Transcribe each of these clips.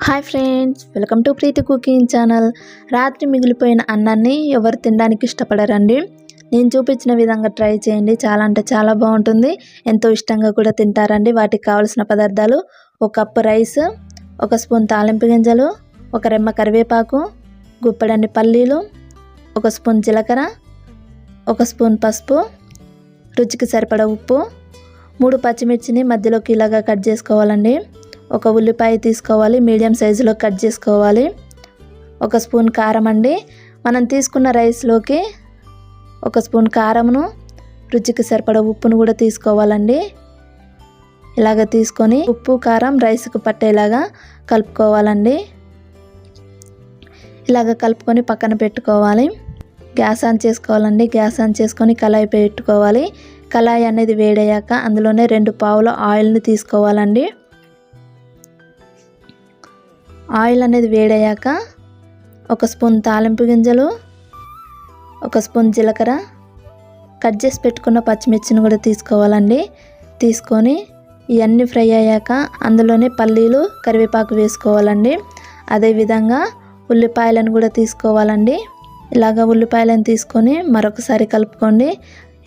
Hi friends, welcome to Preethi cooking channel. రాత్రి మిగిలిపోయిన అన్నాన్ని ఎవరు తినడానికి ఇష్టపడరండి. నేను చూపించిన విధంగా ట్రై చేయండి. చాలా అంటే చాలా బాగుంటుంది. ఎంతో ఇష్టంగా కూడా తింటారండి. వాటికి కావాల్సిన పదార్థాలు: ఒక కప్పు రైస్, ఒక స్పూన్ తాలింపు గింజలు, ఒక రెమ్మ కరివేపాకు, గుప్పెడన్ని పల్లీలు, ఒక స్పూన్ జీలకర్ర, ఒక స్పూన్ పసుపు, రుచికి సరిపడా ఉప్పు, 3 పచ్చిమిర్చిని మధ్యలోకి ఇలాగా కట్ చేసుకోవాలండి. ఒక ఉల్లిపాయ తీసుకోవాలి, మీడియం సైజులో కట్ చేసుకోవాలి. ఒక స్పూన్ కారం అండి. మనం తీసుకున్న రైస్లోకి ఒక స్పూన్ కారమును, రుచికి సరిపడా ఉప్పును కూడా తీసుకోవాలండి. ఇలాగ తీసుకొని ఉప్పు కారం రైస్కి పట్టేలాగా కలుపుకోవాలండి. ఇలాగ కలుపుకొని పక్కన పెట్టుకోవాలి. గ్యాస్ ఆన్ చేసుకోవాలండి. గ్యాస్ ఆన్ చేసుకొని కళాయి పెట్టుకోవాలి. కళాయి అనేది వేడయ్యాక అందులోనే 2 పావుల ఆయిల్ని తీసుకోవాలండి. ఆయిల్ అనేది వేడయ్యాక ఒక స్పూన్ తాలింపు గింజలు, ఒక స్పూన్ జీలకర్ర, కట్ చేసి పెట్టుకున్న పచ్చిమిర్చిని కూడా తీసుకోవాలండి. తీసుకొని ఇవన్నీ ఫ్రై అయ్యాక అందులోనే పల్లీలు, కరివేపాకు వేసుకోవాలండి. అదేవిధంగా ఉల్లిపాయలను కూడా తీసుకోవాలండి. ఇలాగ ఉల్లిపాయలను తీసుకొని మరొకసారి కలుపుకోండి.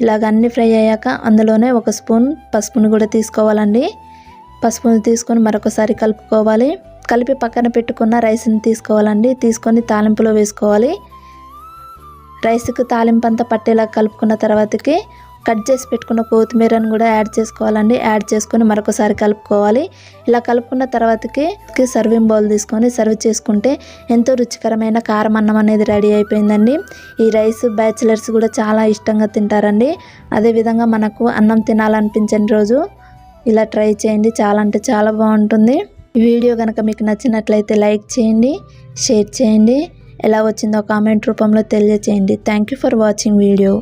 ఇలాగ అన్నీ ఫ్రై అయ్యాక అందులోనే ఒక స్పూన్ పసుపుని కూడా తీసుకోవాలండి. పసుపుని తీసుకొని మరొకసారి కలుపుకోవాలి. కలిపి పక్కన పెట్టుకున్న రైస్ని తీసుకోవాలండి. తీసుకొని తాలింపులో వేసుకోవాలి. రైస్కి తాలింపు అంతా పట్టేలా కలుపుకున్న తర్వాతకి కట్ చేసి పెట్టుకున్న కొత్తిమీరను కూడా యాడ్ చేసుకోవాలండి. యాడ్ చేసుకొని మరొకసారి కలుపుకోవాలి. ఇలా కలుపుకున్న తర్వాతకి సర్వింగ్ బౌల్ తీసుకొని సర్వ్ చేసుకుంటే ఎంతో రుచికరమైన కారం అన్నం అనేది రెడీ అయిపోయిందండి. ఈ రైస్ బ్యాచిలర్స్ కూడా చాలా ఇష్టంగా తింటారండి. అదేవిధంగా మనకు అన్నం తినాలనిపించని రోజు ఇలా ట్రై చేయండి. చాలా అంటే చాలా బాగుంటుంది. ఈ వీడియో కనుక మీకు నచ్చినట్లయితే లైక్ చేయండి, షేర్ చేయండి. ఎలా వచ్చిందో కామెంట్ రూపంలో తెలియజేయండి. Thank you for watching video.